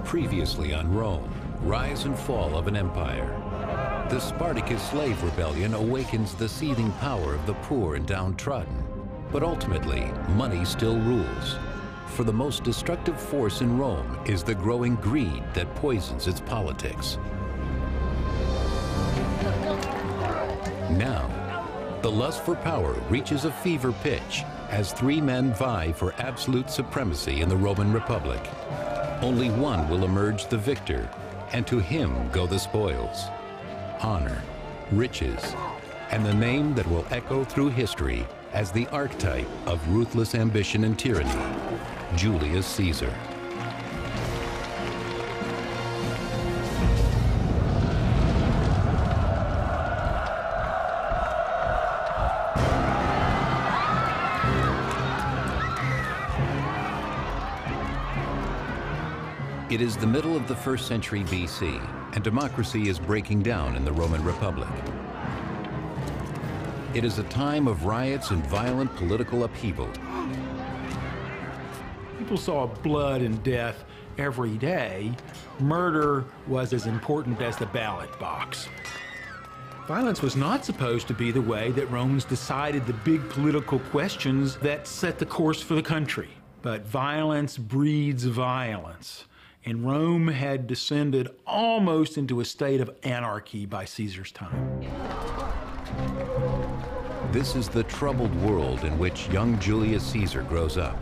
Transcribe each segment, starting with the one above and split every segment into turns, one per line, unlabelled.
Previously on Rome, rise and fall of an empire. The Spartacus slave rebellion awakens the seething power of the poor and downtrodden. But ultimately, money still rules. For the most destructive force in Rome is the growing greed that poisons its politics. Now, the lust for power reaches a fever pitch as three men vie for absolute supremacy in the Roman Republic. Only one will emerge the victor, and to him go the spoils. Honor, riches, and the name that will echo through history as the archetype of ruthless ambition and tyranny, Julius Caesar. It is the middle of the 1st century BC, and democracy is breaking down in the Roman Republic. It is a time of riots and violent political upheaval.
People saw blood and death every day. Murder was as important as the ballot box. Violence was not supposed to be the way that Romans decided the big political questions that set the course for the country. But violence breeds violence. And Rome had descended almost into a state of anarchy by Caesar's time.
This is the troubled world in which young Julius Caesar grows up.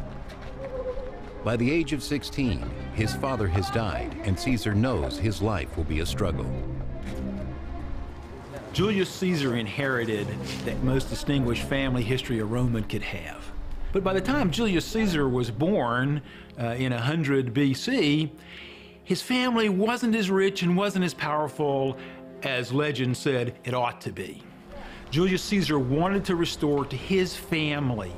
By the age of 16, his father has died, and Caesar knows his life will be a struggle.
Julius Caesar inherited that most distinguished family history a Roman could have. But by the time Julius Caesar was born in 100 BC, his family wasn't as rich and wasn't as powerful as legend said it ought to be. Julius Caesar wanted to restore to his family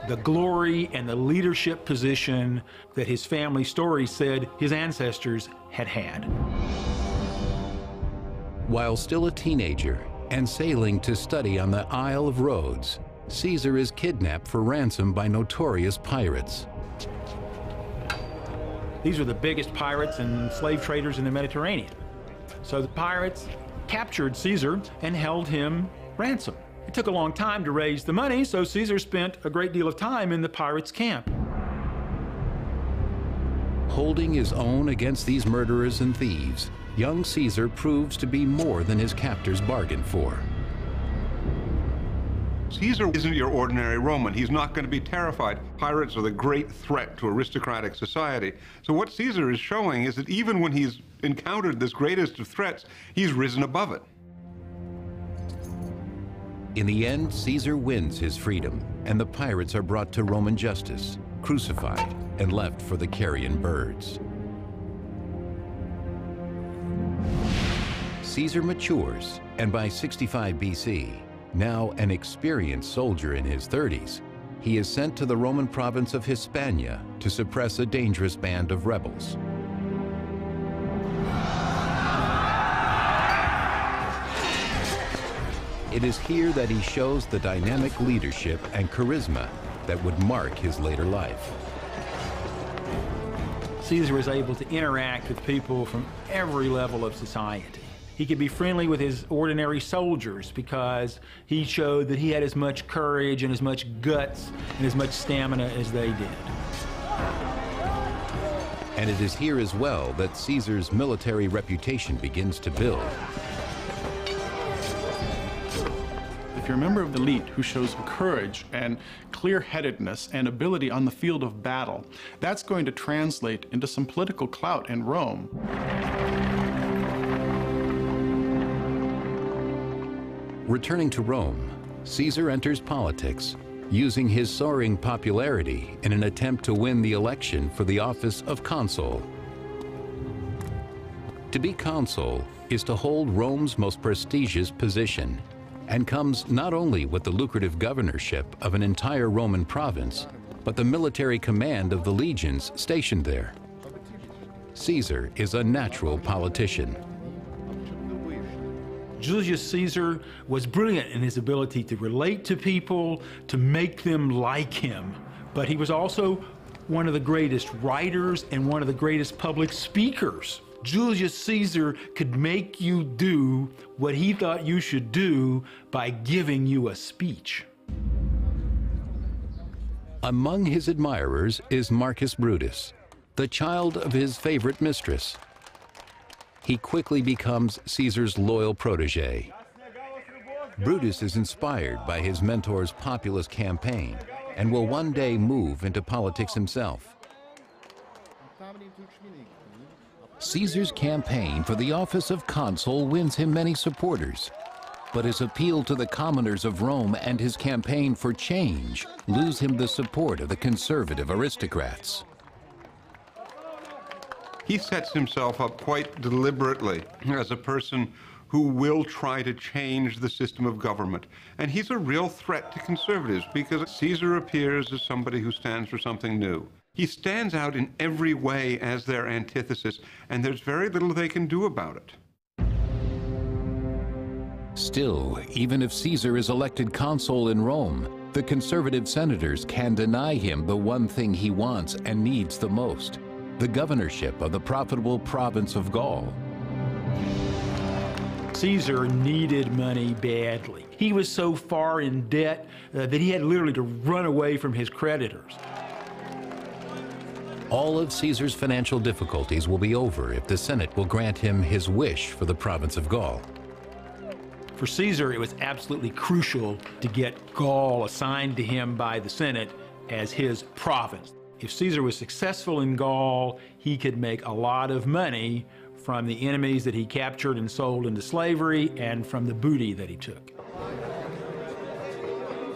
the glory and the leadership position that his family story said his ancestors had had.
While still a teenager and sailing to study on the Isle of Rhodes, Caesar is kidnapped for ransom by notorious pirates.
These were the biggest pirates and slave traders in the Mediterranean. So the pirates captured Caesar and held him ransom. It took a long time to raise the money, so Caesar spent a great deal of time in the pirates' camp.
Holding his own against these murderers and thieves, young Caesar proves to be more than his captors bargained for.
Caesar isn't your ordinary Roman. He's not going to be terrified. Pirates are the great threat to aristocratic society. So what Caesar is showing is that even when he's encountered this greatest of threats, he's risen above it.
In the end, Caesar wins his freedom, and the pirates are brought to Roman justice, crucified, and left for the carrion birds. Caesar matures, and by 65 BC, now an experienced soldier in his 30s, he is sent to the Roman province of Hispania to suppress a dangerous band of rebels. It is here that he shows the dynamic leadership and charisma that would mark his later life.
Caesar was able to interact with people from every level of society. He could be friendly with his ordinary soldiers because he showed that he had as much courage and as much guts and as much stamina as they did.
And it is here as well that Caesar's military reputation begins to build.
If you're a member of the elite who shows courage and clear-headedness and ability on the field of battle, that's going to translate into some political clout in Rome.
Returning to Rome, Caesar enters politics, using his soaring popularity in an attempt to win the election for the office of consul. To be consul is to hold Rome's most prestigious position, and comes not only with the lucrative governorship of an entire Roman province, but the military command of the legions stationed there. Caesar is a natural politician.
Julius Caesar was brilliant in his ability to relate to people, to make them like him, but he was also one of the greatest writers and one of the greatest public speakers. Julius Caesar could make you do what he thought you should do by giving you a speech.
Among his admirers is Marcus Brutus, the child of his favorite mistress. He quickly becomes Caesar's loyal protege. Brutus is inspired by his mentor's populist campaign and will one day move into politics himself. Caesar's campaign for the office of consul wins him many supporters, but his appeal to the commoners of Rome and his campaign for change lose him the support of the conservative aristocrats.
He sets himself up quite deliberately as a person who will try to change the system of government. And he's a real threat to conservatives because Caesar appears as somebody who stands for something new. He stands out in every way as their antithesis, and there's very little they can do about it.
Still, even if Caesar is elected consul in Rome, the conservative senators can deny him the one thing he wants and needs the most: the governorship of the profitable province of Gaul.
Caesar needed money badly. He was so far in debt that he had literally to run away from his creditors.
All of Caesar's financial difficulties will be over if the Senate will grant him his wish for the province of Gaul.
For Caesar, it was absolutely crucial to get Gaul assigned to him by the Senate as his province. If Caesar was successful in Gaul, he could make a lot of money from the enemies that he captured and sold into slavery and from the booty that he took.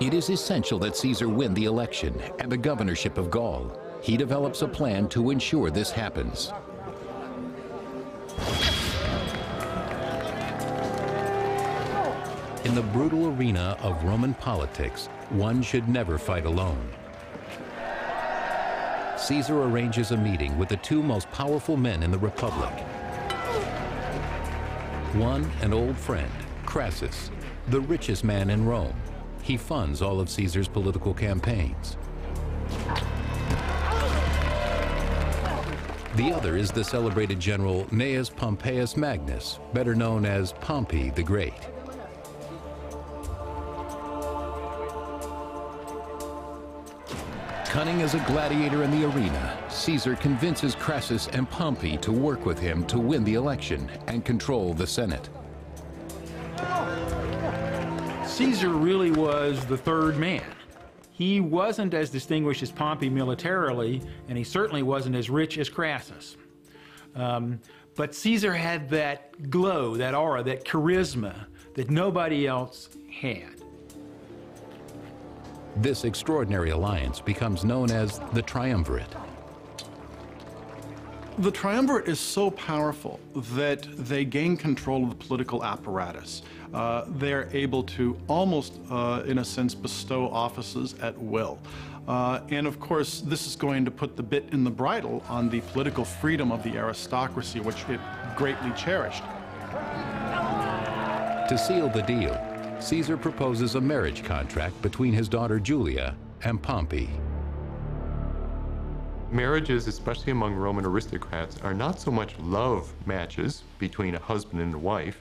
It is essential that Caesar win the election and the governorship of Gaul. He develops a plan to ensure this happens. In the brutal arena of Roman politics, one should never fight alone. Caesar arranges a meeting with the two most powerful men in the Republic. One, an old friend, Crassus, the richest man in Rome. He funds all of Caesar's political campaigns. The other is the celebrated general Gnaeus Pompeius Magnus, better known as Pompey the Great. Cunning as a gladiator in the arena, Caesar convinces Crassus and Pompey to work with him to win the election and control the Senate.
Caesar really was the third man. He wasn't as distinguished as Pompey militarily, and he certainly wasn't as rich as Crassus. But Caesar had that glow, that aura, that charisma that nobody else had.
This extraordinary alliance becomes known as the Triumvirate.
The Triumvirate is so powerful that they gain control of the political apparatus. They're able to almost, in a sense, bestow offices at will. And of course, this is going to put the bit in the bridle on the political freedom of the aristocracy, which it greatly cherished.
To seal the deal, Caesar proposes a marriage contract between his daughter Julia and Pompey.
Marriages, especially among Roman aristocrats, are not so much love matches between a husband and a wife.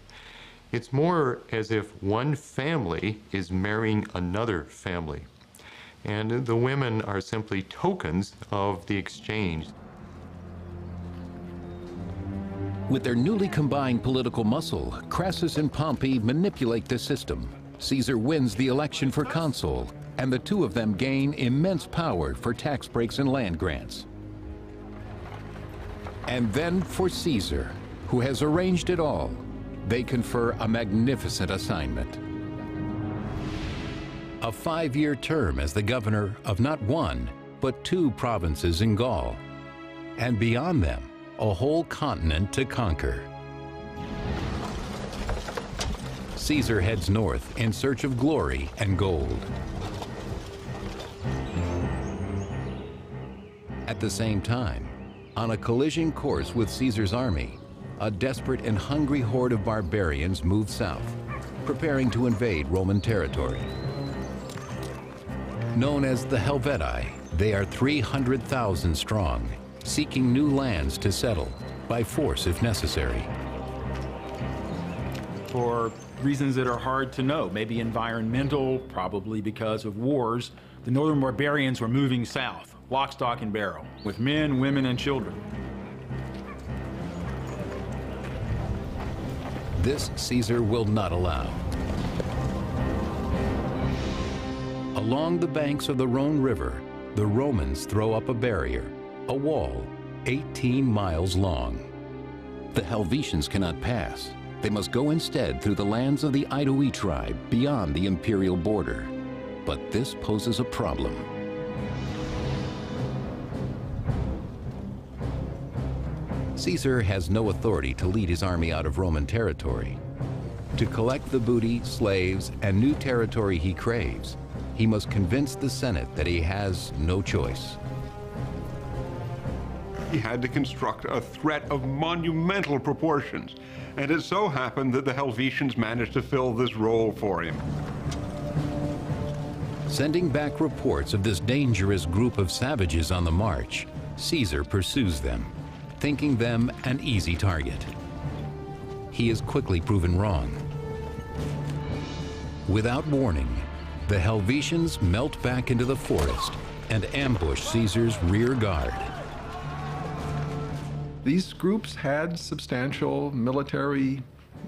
It's more as if one family is marrying another family. And the women are simply tokens of the exchange.
With their newly combined political muscle, Crassus and Pompey manipulate the system. Caesar wins the election for consul, and the two of them gain immense power for tax breaks and land grants. And then for Caesar, who has arranged it all, they confer a magnificent assignment. A 5-year term as the governor of not one, but 2 provinces in Gaul, and beyond them, a whole continent to conquer. Caesar heads north in search of glory and gold. At the same time, on a collision course with Caesar's army, a desperate and hungry horde of barbarians move south, preparing to invade Roman territory. Known as the Helvetii, they are 300,000 strong, seeking new lands to settle, by force if necessary.
For reasons that are hard to know, maybe environmental, probably because of wars, the northern barbarians were moving south, lock, stock, and barrel, with men, women, and children.
This Caesar will not allow. Along the banks of the Rhone River, the Romans throw up a barrier, a wall, 18 miles long. The Helvetians cannot pass. They must go instead through the lands of the Aedui tribe beyond the imperial border. But this poses a problem. Caesar has no authority to lead his army out of Roman territory. To collect the booty, slaves, and new territory he craves, he must convince the Senate that he has no choice.
He had to construct a threat of monumental proportions, and it so happened that the Helvetians managed to fill this role for him.
Sending back reports of this dangerous group of savages on the march, Caesar pursues them, thinking them an easy target. He is quickly proven wrong. Without warning, the Helvetians melt back into the forest and ambush Caesar's rear guard.
These groups had substantial military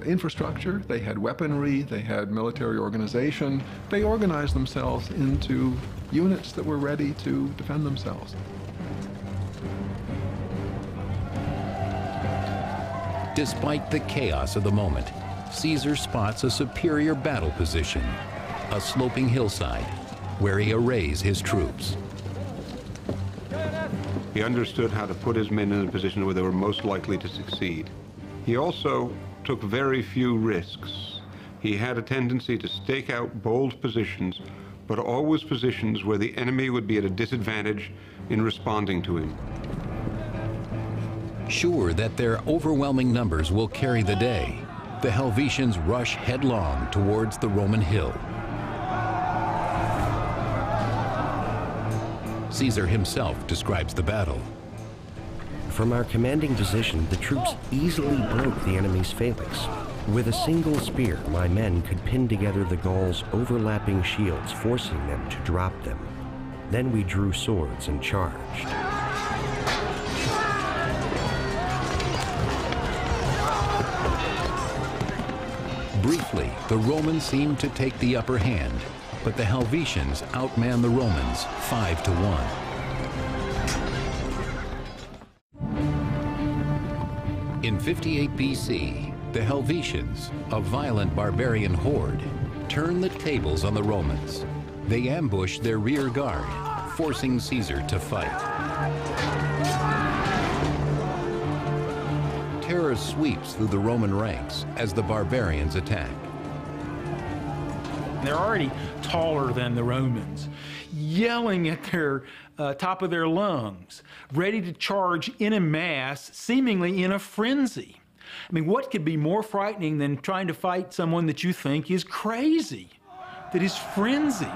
infrastructure, they had weaponry, they had military organization. They organized themselves into units that were ready to defend themselves.
Despite the chaos of the moment, Caesar spots a superior battle position, a sloping hillside, where he arrays his troops.
He understood how to put his men in a position where they were most likely to succeed. He also took very few risks. He had a tendency to stake out bold positions, but always positions where the enemy would be at a disadvantage in responding to him.
Sure that their overwhelming numbers will carry the day, the Helvetians rush headlong towards the Roman hill. Caesar himself describes the battle.
From our commanding position, the troops easily broke the enemy's phalanx. With a single spear, my men could pin together the Gauls' overlapping shields, forcing them to drop them. Then we drew swords and charged.
Briefly, the Romans seemed to take the upper hand, but the Helvetians outmanned the Romans 5-1. In 58 BC, the Helvetians, a violent barbarian horde, turned the tables on the Romans. They ambushed their rear guard, forcing Caesar to fight. Terror sweeps through the Roman ranks as the barbarians attack.
They're already taller than the Romans, yelling at their top of their lungs, ready to charge in a mass, seemingly in a frenzy. I mean, what could be more frightening than trying to fight someone that you think is crazy, that is frenzied?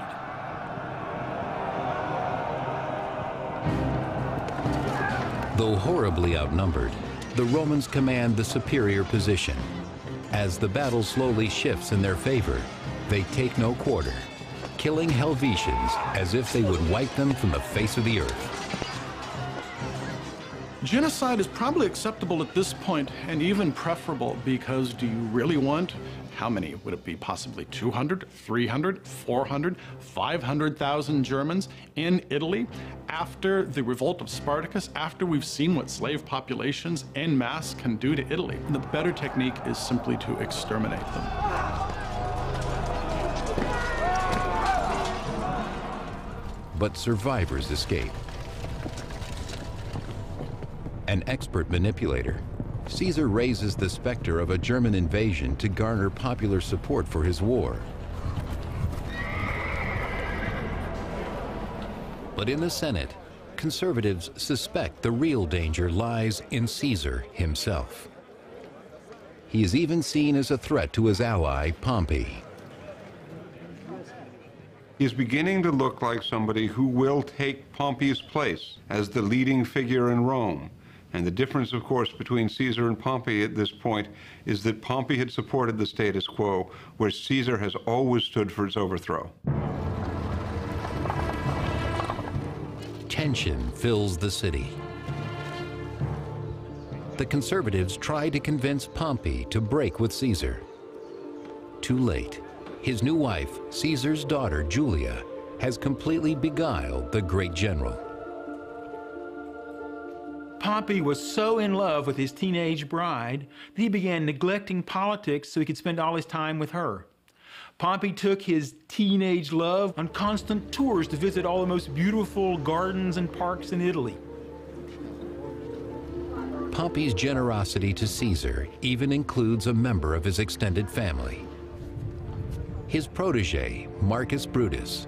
Though horribly outnumbered, the Romans command the superior position. As the battle slowly shifts in their favor, they take no quarter, killing Helvetians as if they would wipe them from the face of the earth.
Genocide is probably acceptable at this point, and even preferable, because do you really want, how many would it be, possibly 200, 300, 400, 500,000 Germans in Italy after the revolt of Spartacus, after we've seen what slave populations en masse can do to Italy? The better technique is simply to exterminate them.
But survivors escape. An expert manipulator, Caesar raises the specter of a German invasion to garner popular support for his war. But in the Senate, conservatives suspect the real danger lies in Caesar himself. He is even seen as a threat to his ally, Pompey.
He's beginning to look like somebody who will take Pompey's place as the leading figure in Rome. And the difference, of course, between Caesar and Pompey at this point is that Pompey had supported the status quo, where Caesar has always stood for its overthrow.
Tension fills the city. The conservatives try to convince Pompey to break with Caesar. Too late. His new wife, Caesar's daughter, Julia, has completely beguiled the great general.
Pompey was so in love with his teenage bride that he began neglecting politics so he could spend all his time with her. Pompey took his teenage love on constant tours to visit all the most beautiful gardens and parks in Italy.
Pompey's generosity to Caesar even includes a member of his extended family, his protege, Marcus Brutus.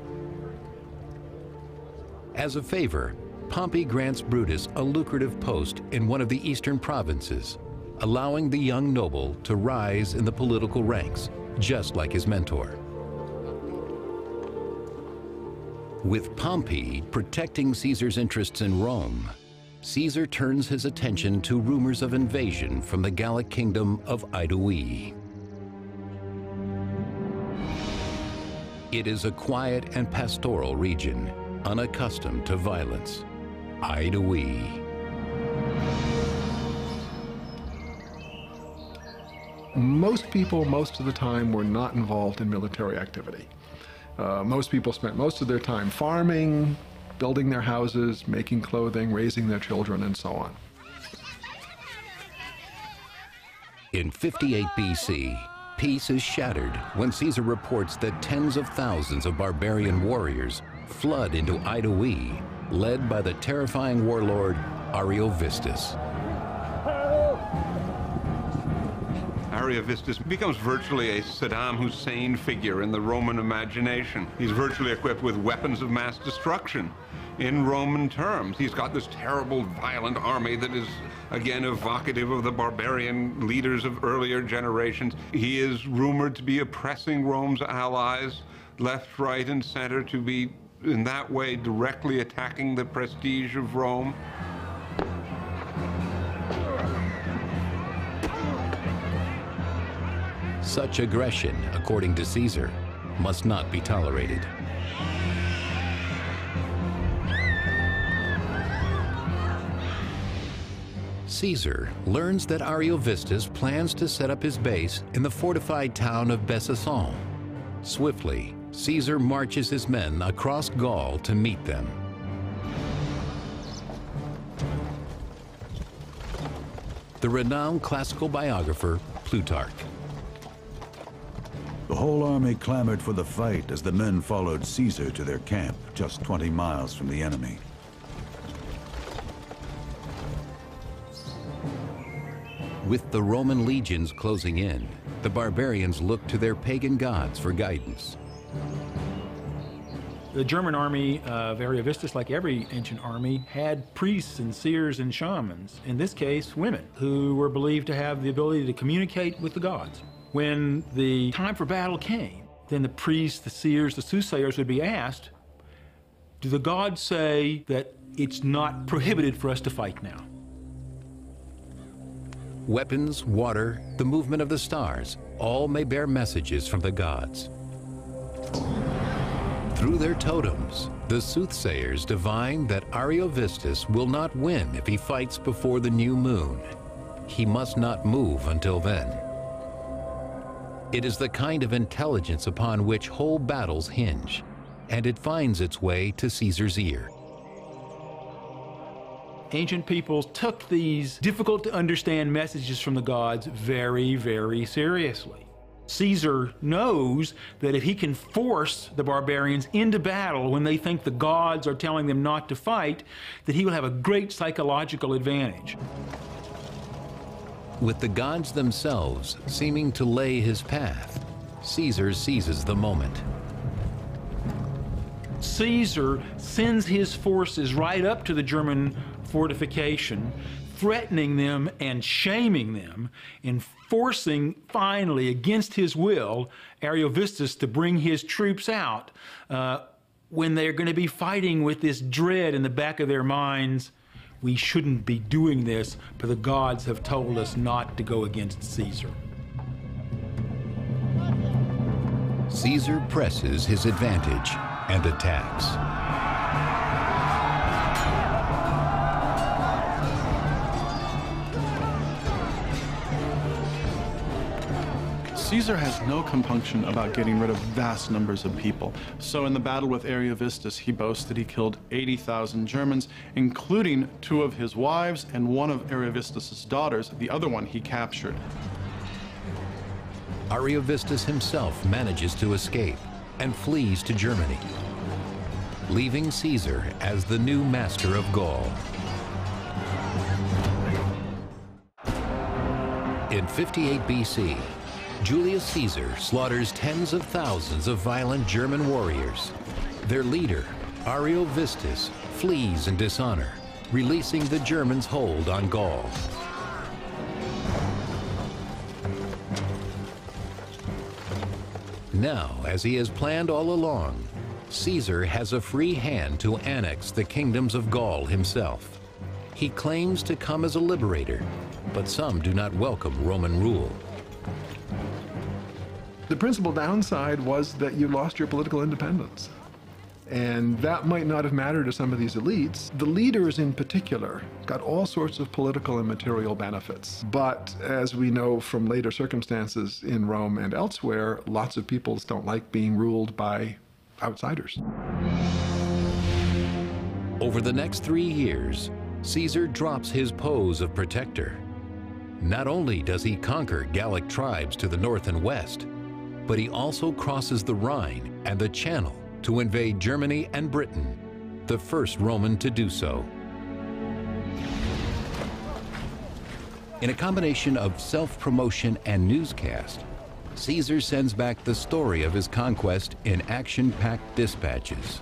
As a favor, Pompey grants Brutus a lucrative post in one of the eastern provinces, allowing the young noble to rise in the political ranks, just like his mentor. With Pompey protecting Caesar's interests in Rome, Caesar turns his attention to rumors of invasion from the Gallic kingdom of Idoe. It is a quiet and pastoral region, unaccustomed to violence. Idoe.
Most people, most of the time, were not involved in military activity. Most people spent most of their time farming, building their houses, making clothing, raising their children, and so on.
In 58 BC, peace is shattered when Caesar reports that tens of thousands of barbarian warriors flood into Idoe, led by the terrifying warlord Ariovistus.
Ariovistus becomes virtually a Saddam Hussein figure in the Roman imagination. He's virtually equipped with weapons of mass destruction in Roman terms. He's got this terrible, violent army that is, again, evocative of the barbarian leaders of earlier generations. He is rumored to be oppressing Rome's allies, left, right, and center, to be, in that way, directly attacking the prestige of Rome.
Such aggression, according to Caesar, must not be tolerated. Caesar learns that Ariovistus plans to set up his base in the fortified town of Besançon. Swiftly, Caesar marches his men across Gaul to meet them. The renowned classical biographer Plutarch.
The whole army clamored for the fight as the men followed Caesar to their camp, just 20 miles from the enemy.
With the Roman legions closing in, the barbarians looked to their pagan gods for guidance.
The German army of Ariovistus, like every ancient army, had priests and seers and shamans, in this case women, who were believed to have the ability to communicate with the gods. When the time for battle came, then the priests, the seers, the soothsayers would be asked, do the gods say that it's not prohibited for us to fight now?
Weapons, water, the movement of the stars, all may bear messages from the gods. Through their totems, the soothsayers divine that Ariovistus will not win if he fights before the new moon. He must not move until then. It is the kind of intelligence upon which whole battles hinge, and it finds its way to Caesar's ear.
Ancient peoples took these difficult to understand messages from the gods very, very seriously. Caesar knows that if he can force the barbarians into battle when they think the gods are telling them not to fight, that he will have a great psychological advantage.
With the gods themselves seeming to lay his path, Caesar seizes the moment.
Caesar sends his forces right up to the German fortification, threatening them and shaming them, and forcing, finally, against his will, Ariovistus to bring his troops out when they're going to be fighting with this dread in the back of their minds. We shouldn't be doing this, for the gods have told us not to go against Caesar.
Caesar presses his advantage and attacks.
Caesar has no compunction about getting rid of vast numbers of people. So in the battle with Ariovistus, he boasts that he killed 80,000 Germans, including 2 of his wives and 1 of Ariovistus's daughters. The other one he captured.
Ariovistus himself manages to escape and flees to Germany, leaving Caesar as the new master of Gaul. In 58 BC, Julius Caesar slaughters tens of thousands of violent German warriors. Their leader, Ariovistus, flees in dishonor, releasing the Germans' hold on Gaul. Now, as he has planned all along, Caesar has a free hand to annex the kingdoms of Gaul himself. He claims to come as a liberator, but some do not welcome Roman rule.
The principal downside was that you lost your political independence. And that might not have mattered to some of these elites. The leaders in particular got all sorts of political and material benefits. But as we know from later circumstances in Rome and elsewhere, lots of peoples don't like being ruled by outsiders.
Over the next 3 years, Caesar drops his pose of protector. Not only does he conquer Gallic tribes to the north and west, but he also crosses the Rhine and the Channel to invade Germany and Britain, the first Roman to do so. In a combination of self-promotion and newscast, Caesar sends back the story of his conquest in action-packed dispatches.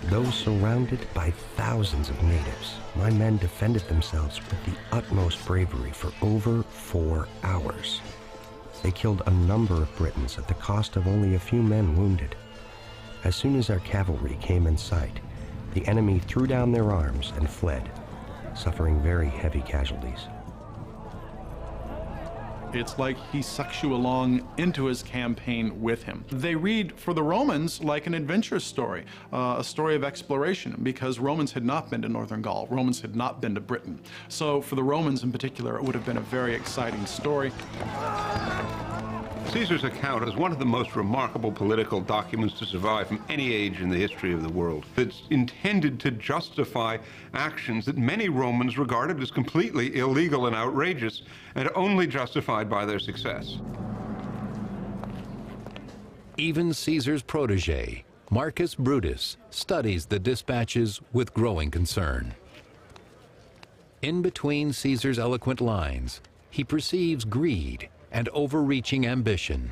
Though surrounded by thousands of natives, my men defended themselves with the utmost bravery for over 4 hours. They killed a number of Britons at the cost of only a few men wounded. As soon as our cavalry came in sight, the enemy threw down their arms and fled, suffering very heavy casualties.
It's like he sucks you along into his campaign with him. They read, for the Romans, like an adventure story, a story of exploration, because Romans had not been to northern Gaul. Romans had not been to Britain. So for the Romans in particular, it would have been a very exciting story.
Caesar's account is one of the most remarkable political documents to survive from any age in the history of the world. It's intended to justify actions that many Romans regarded as completely illegal and outrageous, and only justified by their success.
Even Caesar's protege, Marcus Brutus, studies the dispatches with growing concern. In between Caesar's eloquent lines, he perceives greed and overreaching ambition.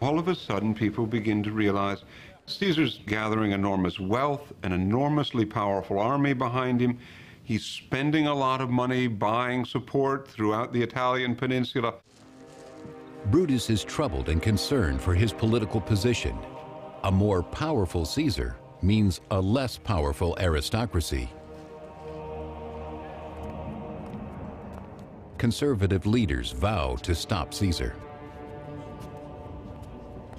All of a sudden, people begin to realize Caesar's gathering enormous wealth, an enormously powerful army behind him. He's spending a lot of money buying support throughout the Italian peninsula.
Brutus is troubled and concerned for his political position. A more powerful Caesar means a less powerful aristocracy. Conservative leaders vow to stop Caesar.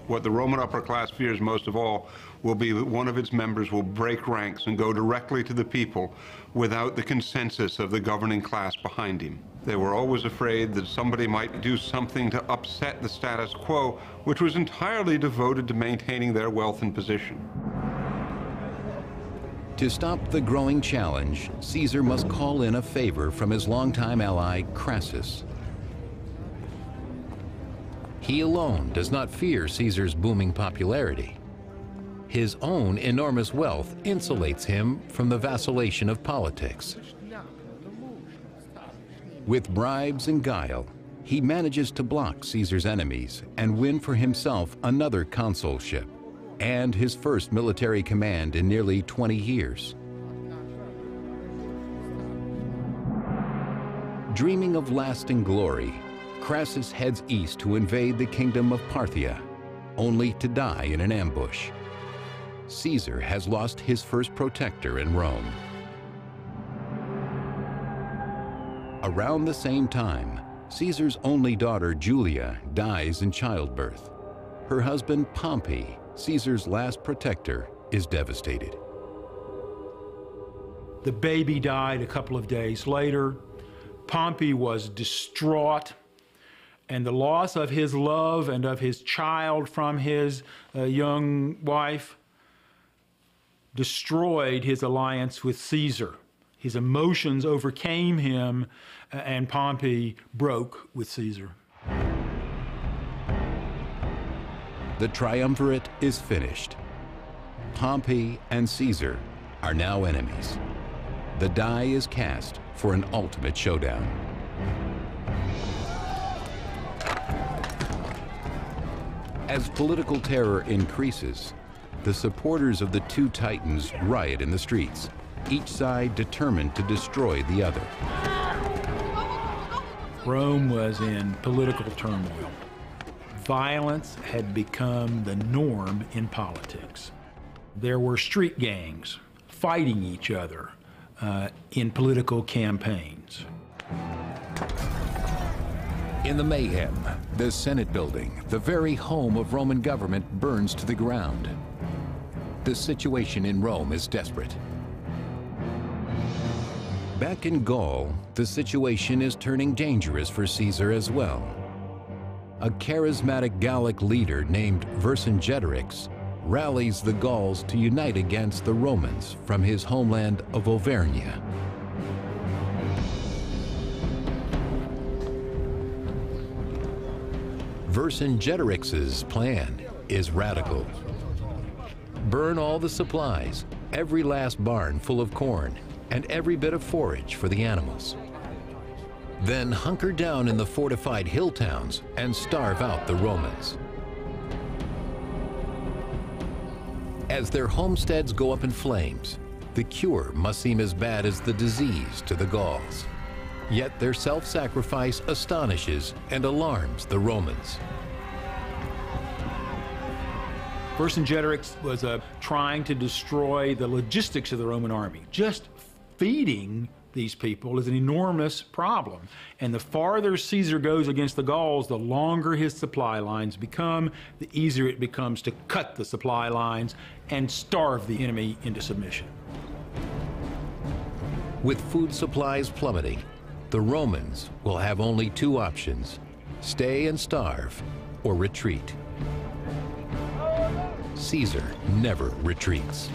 What the Roman upper class fears most of all will be that one of its members will break ranks and go directly to the people without the consensus of the governing class behind him. They were always afraid that somebody might do something to upset the status quo, which was entirely devoted to maintaining their wealth and position.
To stop the growing challenge, Caesar must call in a favor from his longtime ally, Crassus. He alone does not fear Caesar's booming popularity. His own enormous wealth insulates him from the vacillation of politics. With bribes and guile, he manages to block Caesar's enemies and win for himself another consulship and his first military command in nearly 20 years. Dreaming of lasting glory, Crassus heads east to invade the kingdom of Parthia, only to die in an ambush. Caesar has lost his first protector in Rome. Around the same time, Caesar's only daughter, Julia, dies in childbirth. Her husband, Pompey, Caesar's last protector, is devastated.
The baby died a couple of days later. Pompey was distraught, and the loss of his love and of his child from his young wife destroyed his alliance with Caesar. His emotions overcame him, and Pompey broke with Caesar.
The triumvirate is finished. Pompey and Caesar are now enemies. The die is cast for an ultimate showdown. As political terror increases, the supporters of the two titans riot in the streets, each side determined to destroy the other.
Rome was in political turmoil. Violence had become the norm in politics. There were street gangs fighting each other in political campaigns.
In the mayhem, the Senate building, the very home of Roman government, burns to the ground. The situation in Rome is desperate. Back in Gaul, the situation is turning dangerous for Caesar as well. A charismatic Gallic leader named Vercingetorix rallies the Gauls to unite against the Romans from his homeland of Auvergne. Vercingetorix's plan is radical. Burn all the supplies, every last barn full of corn, and every bit of forage for the animals. Then hunker down in the fortified hill towns and starve out the Romans. As their homesteads go up in flames, the cure must seem as bad as the disease to the Gauls. Yet their self-sacrifice astonishes and alarms the Romans.
Vercingetorix was trying to destroy the logistics of the Roman army. Just feeding these people is an enormous problem. And the farther Caesar goes against the Gauls, the longer his supply lines become, the easier it becomes to cut the supply lines and starve the enemy into submission.
With food supplies plummeting, the Romans will have only two options: stay and starve or retreat. Caesar never retreats.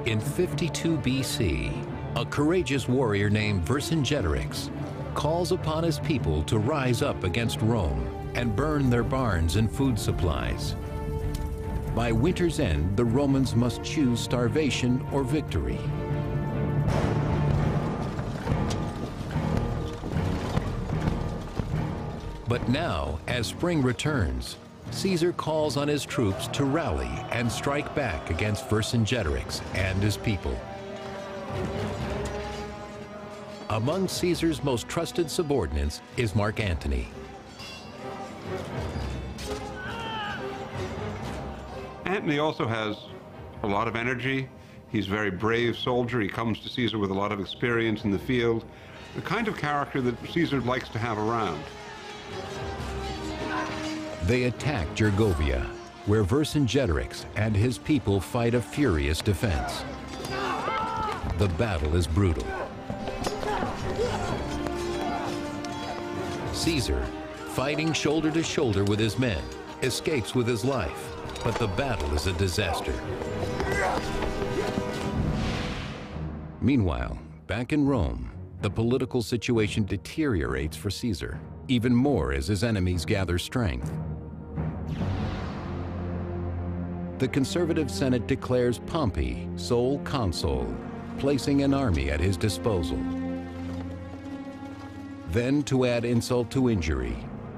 In 52 BC, a courageous warrior named Vercingetorix calls upon his people to rise up against Rome and burn their barns and food supplies. By winter's end, the Romans must choose starvation or victory. But now, as spring returns, Caesar calls on his troops to rally and strike back against Vercingetorix and his people. Among Caesar's most trusted subordinates is Mark Antony.
Antony also has a lot of energy. He's a very brave soldier. He comes to Caesar with a lot of experience in the field, the kind of character that Caesar likes to have around.
They attack Gergovia, where Vercingetorix and his people fight a furious defense. The battle is brutal. Caesar, fighting shoulder to shoulder with his men, escapes with his life, but the battle is a disaster. Meanwhile, back in Rome, the political situation deteriorates for Caesar, even more as his enemies gather strength. The conservative Senate declares Pompey sole consul, placing an army at his disposal. Then, to add insult to injury,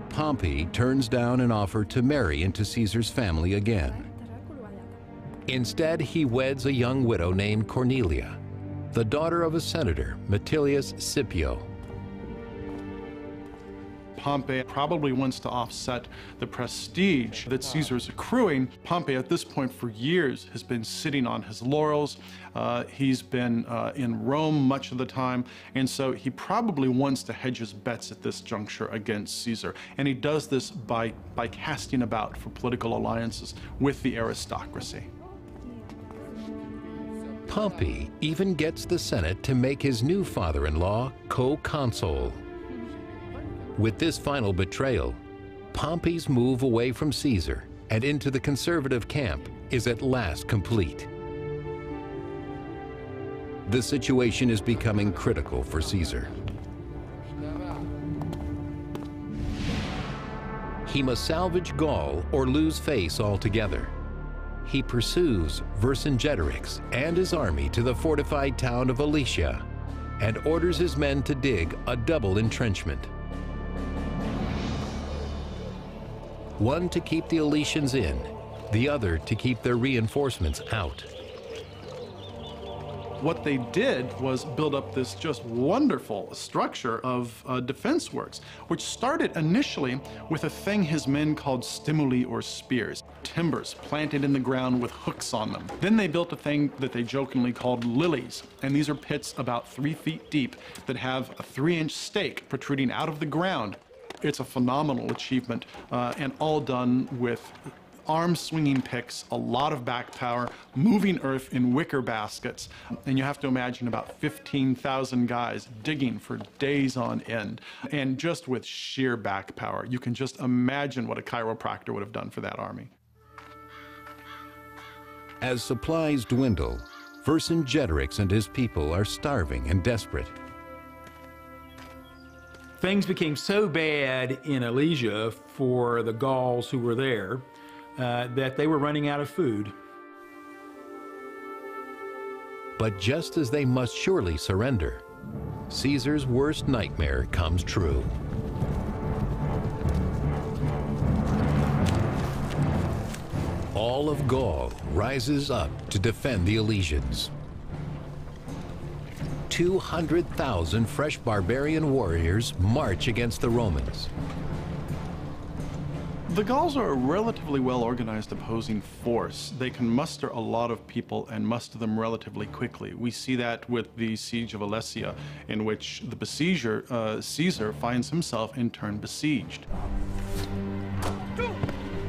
Pompey turns down an offer to marry into Caesar's family again. Instead, he weds a young widow named Cornelia. the daughter of a senator, Metilius Scipio.
Pompey probably wants to offset the prestige that Caesar is accruing. Pompey, at this point for years, has been sitting on his laurels. He's been in Rome much of the time, and so he probably wants to hedge his bets at this juncture against Caesar. And he does this by casting about for political alliances with the aristocracy.
Pompey even gets the Senate to make his new father-in-law co-consul. With this final betrayal, Pompey's move away from Caesar and into the conservative camp is at last complete. The situation is becoming critical for Caesar. He must salvage Gaul or lose face altogether. He pursues Vercingetorix and his army to the fortified town of Alesia and orders his men to dig a double entrenchment. One to keep the Alesians in, the other to keep their reinforcements out.
What they did was build up this just wonderful structure of defense works, which started initially with a thing his men called stimuli or spears, timbers planted in the ground with hooks on them. Then they built a thing that they jokingly called lilies, and these are pits about 3 feet deep that have a 3-inch stake protruding out of the ground. It's a phenomenal achievement, and all done with arm-swinging picks, a lot of back power, moving earth in wicker baskets, and you have to imagine about 15,000 guys digging for days on end, and just with sheer back power. You can just imagine what a chiropractor would have done for that army.
As supplies dwindle, Vercingetorix and his people are starving and desperate.
Things became so bad in Alesia for the Gauls who were there that they were running out of food.
But just as they must surely surrender, Caesar's worst nightmare comes true. All of Gaul rises up to defend the Alesians. 200,000 fresh barbarian warriors march against the Romans.
The Gauls are a relatively well-organized opposing force. They can muster a lot of people and muster them relatively quickly. We see that with the siege of Alesia, in which the besieger, Caesar, finds himself in turn besieged.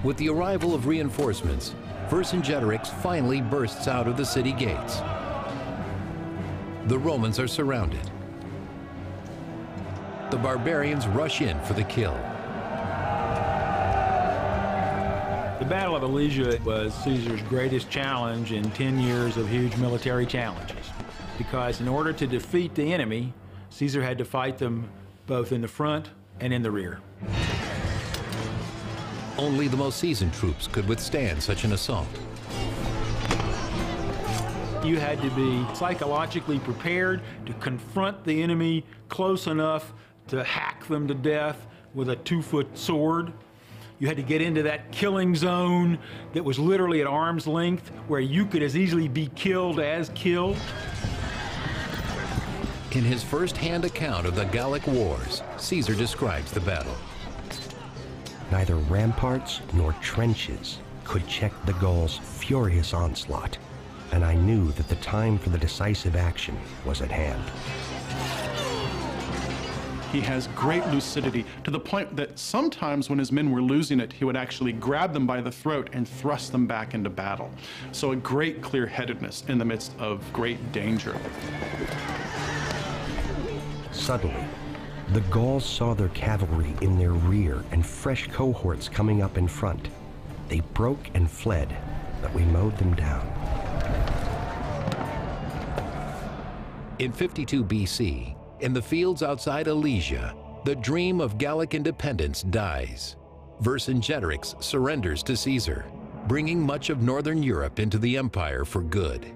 With the arrival of reinforcements, Vercingetorix finally bursts out of the city gates. The Romans are surrounded. The barbarians rush in for the kill.
The Battle of Alesia was Caesar's greatest challenge in 10 years of huge military challenges, because in order to defeat the enemy, Caesar had to fight them both in the front and in the rear.
Only the most seasoned troops could withstand such an assault.
You had to be psychologically prepared to confront the enemy close enough to hack them to death with a 2-foot sword. You had to get into that killing zone that was literally at arm's length, where you could as easily be killed as killed.
In his first-hand account of the Gallic Wars, Caesar describes the battle.
Neither ramparts nor trenches could check the Gauls' furious onslaught, and I knew that the time for the decisive action was at hand.
He has great lucidity, to the point that sometimes when his men were losing it, he would actually grab them by the throat and thrust them back into battle. So a great clear-headedness in the midst of great danger.
Suddenly, the Gauls saw their cavalry in their rear and fresh cohorts coming up in front. They broke and fled, but we mowed them down.
In 52 BC, in the fields outside Alesia, the dream of Gallic independence dies. Vercingetorix surrenders to Caesar, bringing much of northern Europe into the empire for good.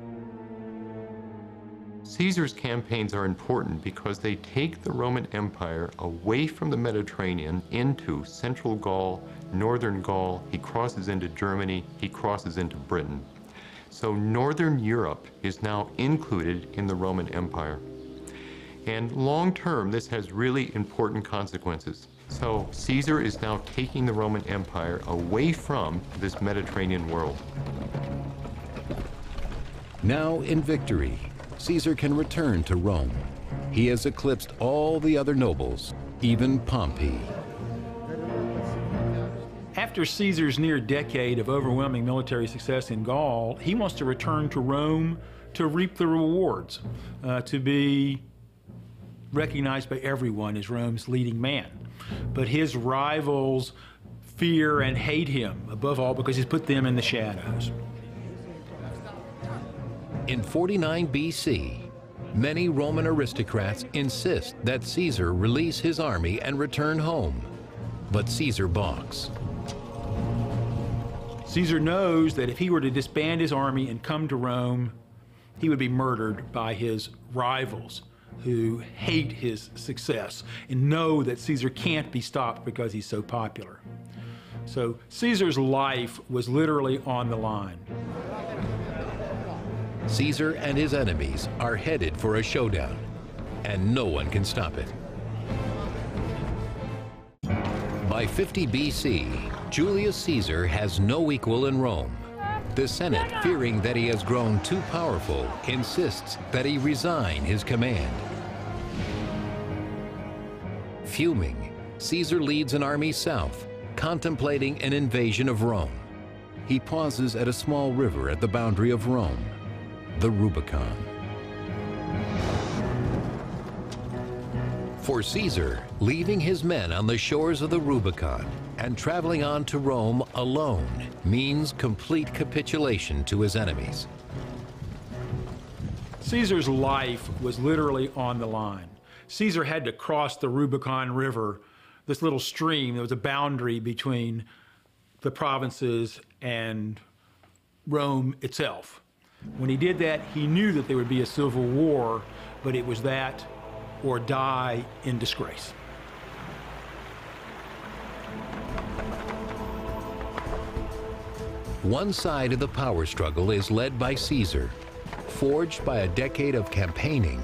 Caesar's campaigns are important because they take the Roman Empire away from the Mediterranean into central Gaul, northern Gaul. He crosses into Germany, he crosses into Britain. So Northern Europe is now included in the Roman Empire. And long term, this has really important consequences. So Caesar is now taking the Roman Empire away from this Mediterranean world.
Now in victory, Caesar can return to Rome. He has eclipsed all the other nobles, even Pompey.
After Caesar's near decade of overwhelming military success in Gaul, he wants to return to Rome to reap the rewards, to be recognized by everyone as Rome's leading man. But his rivals fear and hate him, above all because he's put them in the shadows.
In 49 BC, many Roman aristocrats insist that Caesar release his army and return home, but Caesar balks.
Caesar knows that if he were to disband his army and come to Rome, he would be murdered by his rivals who hate his success and know that Caesar can't be stopped because he's so popular. So Caesar's life was literally on the line.
Caesar and his enemies are headed for a showdown, and no one can stop it. By 50 BC, Julius Caesar has no equal in Rome. The Senate, fearing that he has grown too powerful, insists that he resign his command. Fuming, Caesar leads an army south, contemplating an invasion of Rome. He pauses at a small river at the boundary of Rome, the Rubicon. For Caesar, leaving his men on the shores of the Rubicon and traveling on to Rome alone means complete capitulation to his enemies.
Caesar's life was literally on the line. Caesar had to cross the Rubicon River, this little stream that was a boundary between the provinces and Rome itself. When he did that, he knew that there would be a civil war, but it was that or die in disgrace.
One side of the power struggle is led by Caesar. Forged by a decade of campaigning,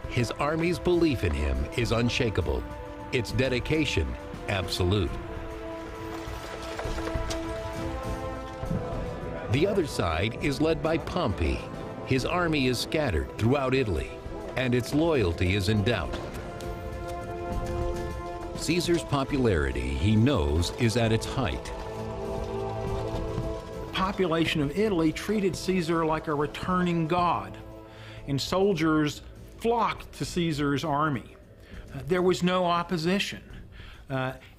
his army's belief in him is unshakable, its dedication absolute. The other side is led by Pompey. His army is scattered throughout Italy, and its loyalty is in doubt. Caesar's popularity, he knows, is at its height.
The population of Italy treated Caesar like a returning god, and soldiers flocked to Caesar's army. There was no opposition.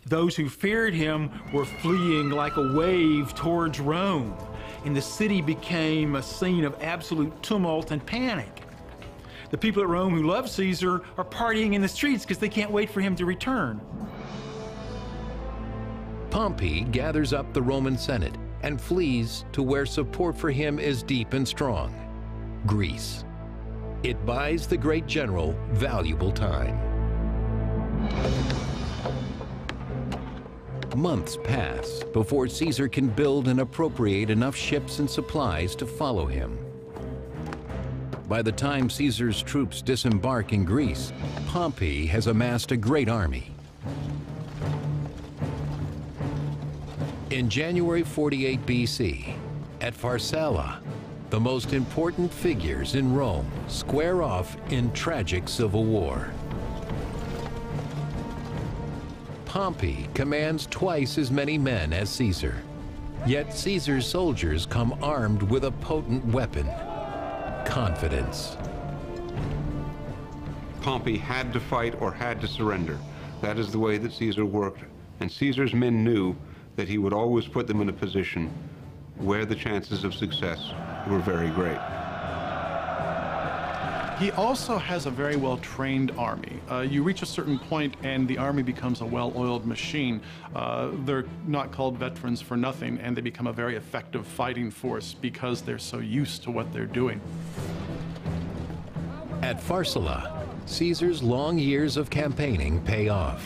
Those who feared him were fleeing like a wave towards Rome, and the city became a scene of absolute tumult and panic. The people at Rome who love Caesar are partying in the streets because they can't wait for him to return.
Pompey gathers up the Roman Senate and flees to where support for him is deep and strong, Greece. It buys the great general valuable time. Months pass before Caesar can build and appropriate enough ships and supplies to follow him. By the time Caesar's troops disembark in Greece, Pompey has amassed a great army. In January 48 BC, at Pharsalia, the most important figures in Rome square off in tragic civil war. Pompey commands twice as many men as Caesar, yet Caesar's soldiers come armed with a potent weapon: confidence.
Pompey had to fight or had to surrender. That is the way that Caesar worked. And Caesar's men knew that he would always put them in a position where the chances of success were very great.
He also has a very well-trained army. You reach a certain point and the army becomes a well-oiled machine. They're not called veterans for nothing, and they become a very effective fighting force because they're so used to what they're doing.
At Pharsalia, Caesar's long years of campaigning pay off.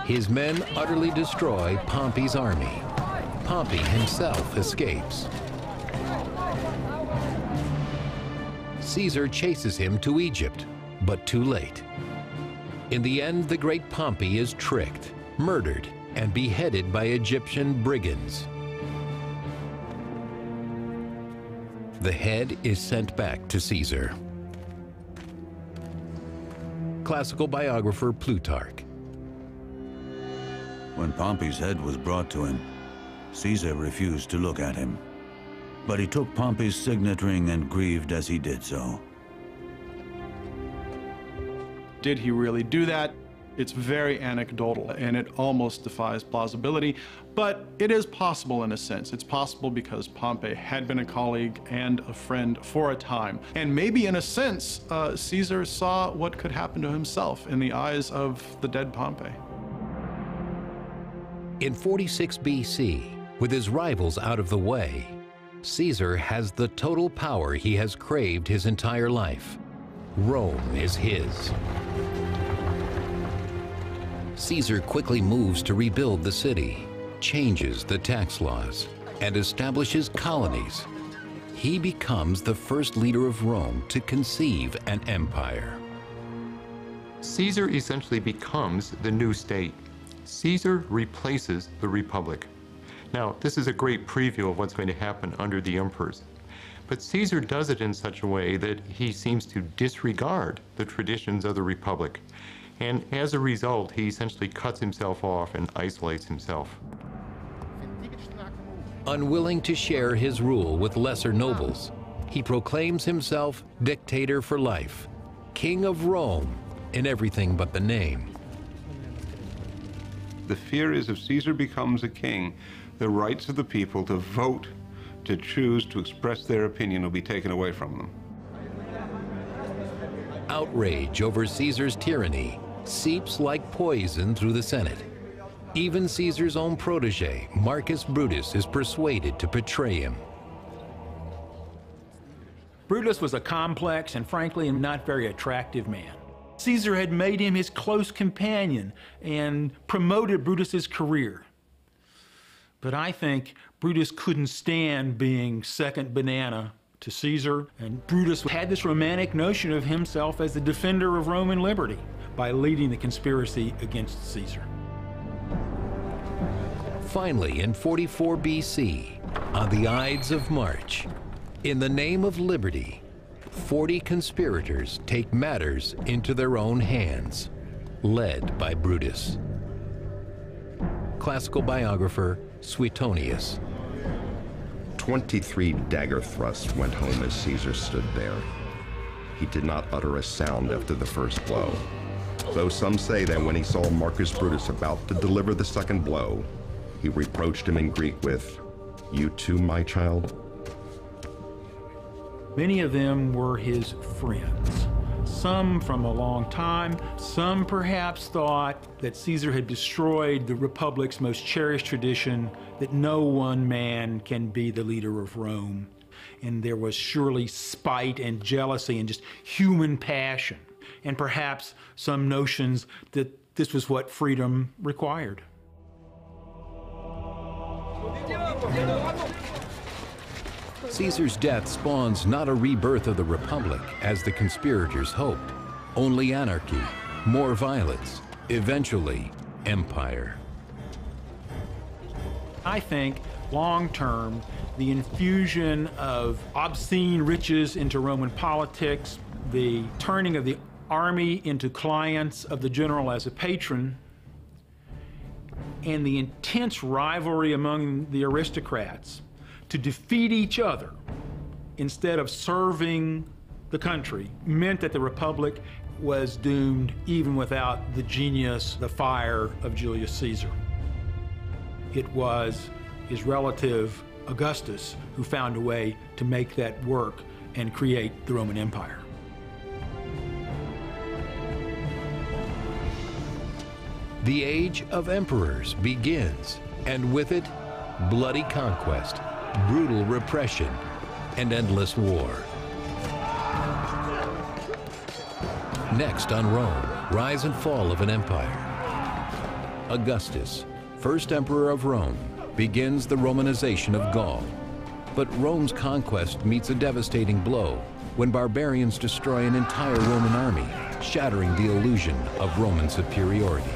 His men utterly destroy Pompey's army. Pompey himself escapes. Caesar chases him to Egypt, but too late. In the end, the great Pompey is tricked, murdered, and beheaded by Egyptian brigands. The head is sent back to Caesar. Classical biographer Plutarch.
When Pompey's head was brought to him, Caesar refused to look at him. But he took Pompey's signet ring and grieved as he did so.
Did he really do that? It's very anecdotal, and it almost defies plausibility, but it is possible in a sense. It's possible because Pompey had been a colleague and a friend for a time. And maybe in a sense, Caesar saw what could happen to himself in the eyes of the dead Pompey.
In 46 BC, with his rivals out of the way, Caesar has the total power he has craved his entire life. Rome is his. Caesar quickly moves to rebuild the city, changes the tax laws, and establishes colonies. He becomes the first leader of Rome to conceive an empire.
Caesar essentially becomes the new state. Caesar replaces the Republic. Now, this is a great preview of what's going to happen under the emperors. But Caesar does it in such a way that he seems to disregard the traditions of the Republic. And as a result, he essentially cuts himself off and isolates himself.
Unwilling to share his rule with lesser nobles, he proclaims himself dictator for life, king of Rome in everything but the name.
The fear is if Caesar becomes a king, the rights of the people to vote, to choose, to express their opinion will be taken away from them.
Outrage over Caesar's tyranny seeps like poison through the Senate. Even Caesar's own protege, Marcus Brutus, is persuaded to betray him.
Brutus was a complex and frankly not very attractive man. Caesar had made him his close companion and promoted Brutus's career. But I think Brutus couldn't stand being second banana to Caesar, and Brutus had this romantic notion of himself as the defender of Roman liberty by leading the conspiracy against Caesar.
Finally, in 44 BC, on the Ides of March, in the name of liberty, 40 conspirators take matters into their own hands, led by Brutus. Classical biographer Suetonius.
23 dagger thrusts went home as Caesar stood there. He did not utter a sound after the first blow, though some say that when he saw Marcus Brutus about to deliver the second blow, he reproached him in Greek with, "You too, my child?"
Many of them were his friends. Some from a long time, some perhaps thought that Caesar had destroyed the Republic's most cherished tradition, that no one man can be the leader of Rome. And there was surely spite and jealousy and just human passion, and perhaps some notions that this was what freedom required.
Caesar's death spawns not a rebirth of the Republic, as the conspirators hoped, only anarchy, more violence, eventually empire.
I think, long-term, the infusion of obscene riches into Roman politics, the turning of the army into clients of the general as a patron, and the intense rivalry among the aristocrats to defeat each other instead of serving the country meant that the Republic was doomed even without the genius, the fire of Julius Caesar. It was his relative Augustus who found a way to make that work and create the Roman Empire.
The age of emperors begins, and with it, bloody conquest, brutal repression, and endless war. Next on Rome, rise and fall of an empire. Augustus, first emperor of Rome, begins the Romanization of Gaul. But Rome's conquest meets a devastating blow when barbarians destroy an entire Roman army, shattering the illusion of Roman superiority.